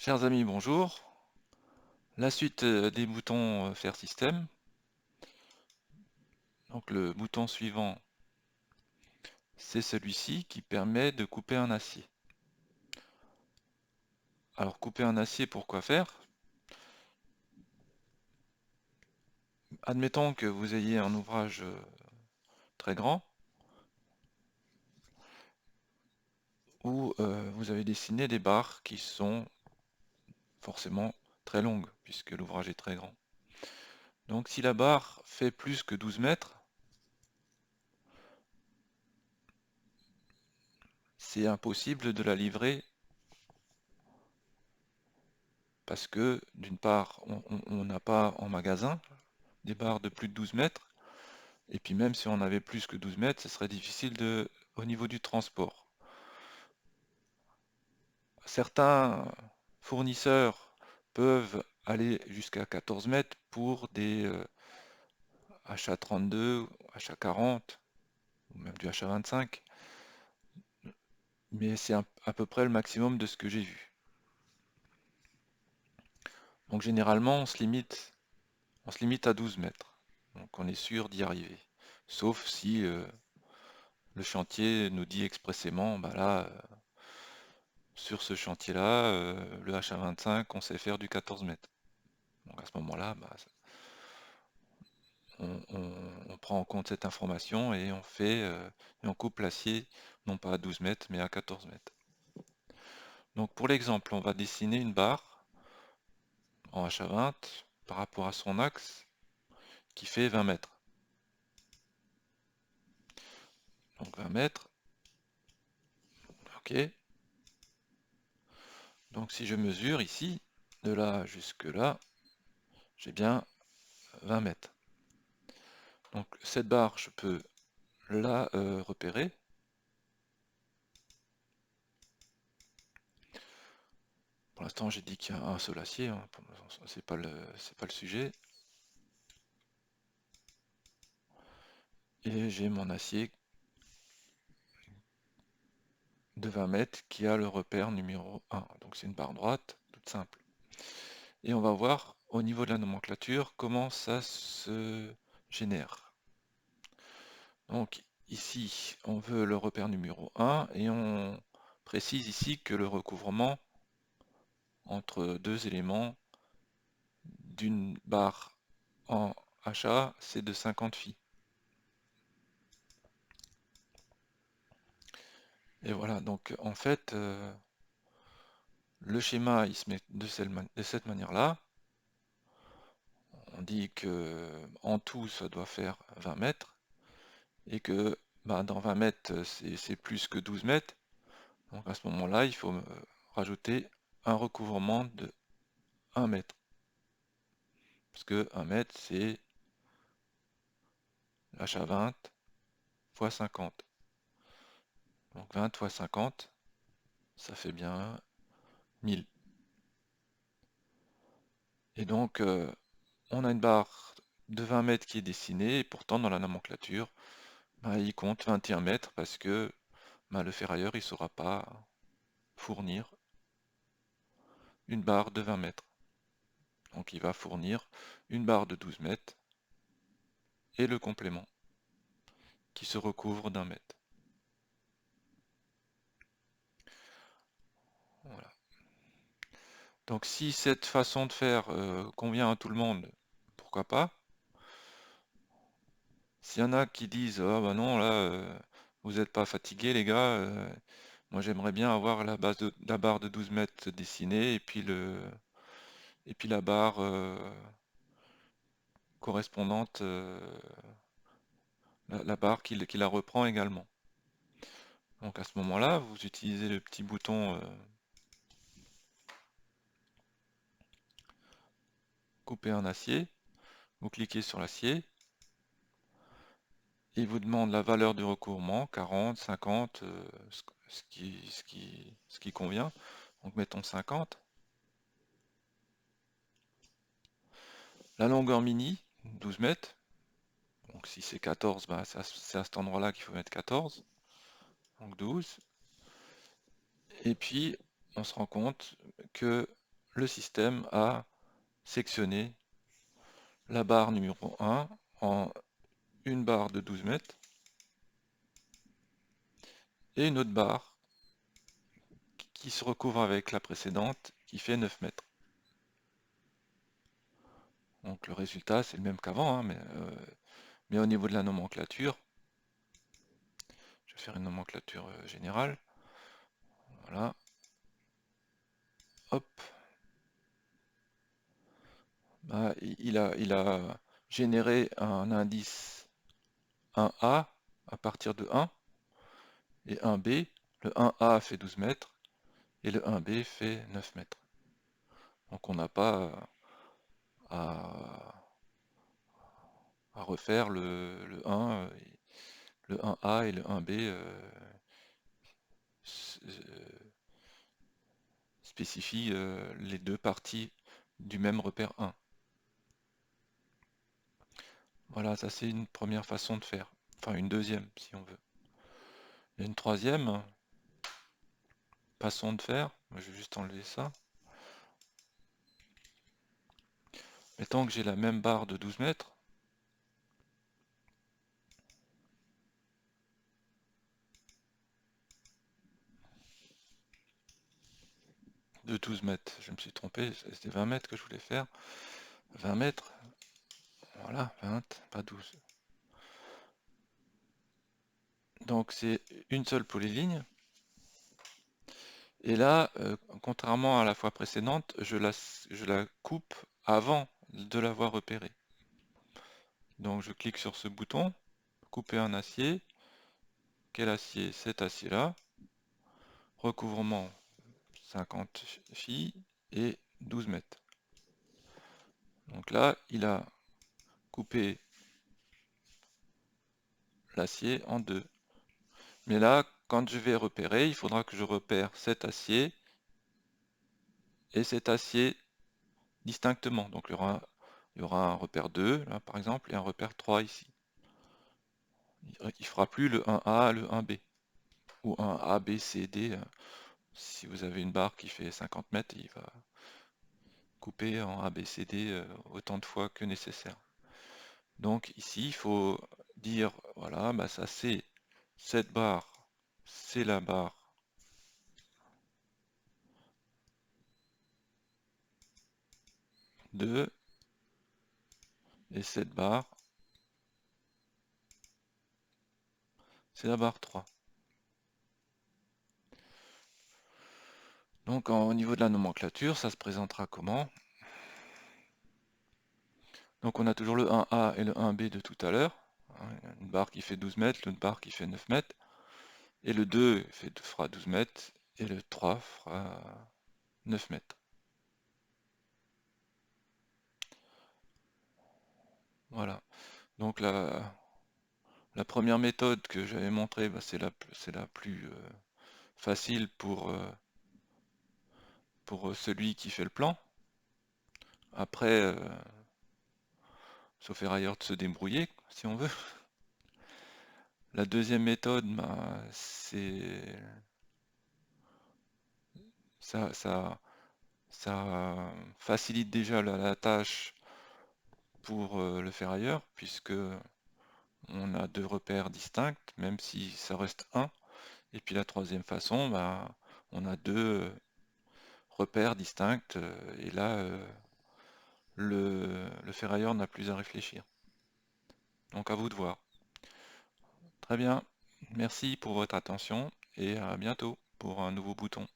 Chers amis, bonjour. La suite des boutons Faire système. Donc le bouton suivant, c'est celui-ci qui permet de couper un acier. Alors couper un acier, pourquoi faire? Admettons que vous ayez un ouvrage très grand où vous avez dessiné des barres qui sont forcément très longues puisque l'ouvrage est très grand. Donc si la barre fait plus que 12 mètres, c'est impossible de la livrer parce que d'une part, on n'a pas en magasin des barres de plus de 12 mètres. Et puis même si on avait plus que 12 mètres, ce serait difficile au niveau du transport. Certains fournisseurs peuvent aller jusqu'à 14 mètres pour des HA32, HA40, ou même du HA25, mais c'est à peu près le maximum de ce que j'ai vu. Donc généralement, on se limite à 12 mètres. Donc on est sûr d'y arriver. Sauf si le chantier nous dit expressément, bah là, sur ce chantier-là, le HA25, on sait faire du 14 mètres. Donc à ce moment-là, bah, on prend en compte cette information et et on coupe l'acier non pas à 12 mètres mais à 14 mètres. Donc pour l'exemple, on va dessiner une barre en HA20 par rapport à son axe qui fait 20 mètres. Donc 20 mètres, ok. Donc si je mesure ici, de là jusque là, j'ai bien 20 mètres. Donc cette barre, je peux la repérer. Pour l'instant, j'ai dit qu'il y a un seul acier, hein. C'est pas le sujet. Et j'ai mon acier de 20 mètres qui a le repère numéro 1. Donc c'est une barre droite, toute simple. Et on va voir au niveau de la nomenclature comment ça se génère. Donc ici, on veut le repère numéro 1 et on précise ici que le recouvrement entre deux éléments d'une barre en HA, c'est de 50 phi. Et voilà, donc en fait, le schéma il se met de cette manière-là. On dit que en tout ça doit faire 20 mètres et que bah, dans 20 mètres c'est plus que 12 mètres. Donc à ce moment-là, il faut rajouter un recouvrement de 1 mètre. Parce que 1 mètre c'est l'HA20 fois 50. Donc 20 fois 50, ça fait bien 1000. Et donc on a une barre de 20 mètres qui est dessinée et pourtant dans la nomenclature, bah, il compte 21 mètres parce que bah, le ferrailleur il ne saura pas fournir une barre de 20 mètres. Donc il va fournir une barre de 12 mètres et le complément qui se recouvre d'1 mètre. Voilà. Donc si cette façon de faire convient à tout le monde, pourquoi pas? S'il y en a qui disent ah bah non là vous n'êtes pas fatigués les gars, moi j'aimerais bien avoir la barre de 12 mètres dessinée et puis la barre correspondante, la barre qui la reprend également. Donc à ce moment-là, vous utilisez le petit bouton couper un acier, vous cliquez sur l'acier, il vous demande la valeur du recouvrement, 40, 50, ce qui convient. Donc mettons 50. La longueur mini, 12 mètres. Donc si c'est 14, bah, c'est à cet endroit-là qu'il faut mettre 14. Donc 12. Et puis on se rend compte que le système a sectionné la barre numéro 1 en une barre de 12 mètres et une autre barre qui se recouvre avec la précédente qui fait 9 mètres. Donc le résultat c'est le même qu'avant, hein, mais au niveau de la nomenclature, je vais faire une nomenclature générale. Voilà. Hop. Bah, il a généré un indice 1A à partir de 1 et 1B. Le 1A fait 12 mètres et le 1B fait 9 mètres. Donc on n'a pas à refaire le 1, le 1A et le 1B spécifient les deux parties du même repère 1. Voilà, ça c'est une première façon de faire. Enfin une deuxième si on veut. Il y a une troisième façon de faire. Je vais juste enlever ça. Mettons que j'ai la même barre de 12 mètres. De 12 mètres, je me suis trompé, c'était 20 mètres que je voulais faire. 20 mètres, voilà, 20, pas 12. Donc c'est une seule polyligne. Et là, contrairement à la fois précédente, je la coupe avant de l'avoir repérée. Donc je clique sur ce bouton, couper un acier. Quel acier? Cet acier-là. Recouvrement 50 phi et 12 mètres. Donc là, il a coupé l'acier en deux. Mais là, quand je vais repérer, il faudra que je repère cet acier et cet acier distinctement. Donc il y aura un repère 2, là par exemple, et un repère 3 ici. Il ne fera plus le 1A, le 1B, ou un A, B, C, D. Si vous avez une barre qui fait 50 mètres, il va couper en A, B, C, D autant de fois que nécessaire. Donc ici, il faut dire, voilà, bah ça c'est cette barre, c'est la barre de et cette barre, c'est la barre 3. Donc au niveau de la nomenclature, ça se présentera comment? Donc on a toujours le 1A et le 1B de tout à l'heure. Une barre qui fait 12 mètres, une barre qui fait 9 mètres. Et le 2 fera 12 mètres et le 3 fera 9 mètres. Voilà. Donc la première méthode que j'avais montrée, bah, c'est la plus facile pour celui qui fait le plan. Après, sauf erreur de se débrouiller, si on veut. La deuxième méthode, bah, ça facilite déjà la tâche pour le ferrailleur, puisque on a deux repères distincts, même si ça reste un. Et puis la troisième façon, bah, on a deux repères distincts, et là, le ferrailleur n'a plus à réfléchir. Donc à vous de voir. Très bien, merci pour votre attention et à bientôt pour un nouveau bouton.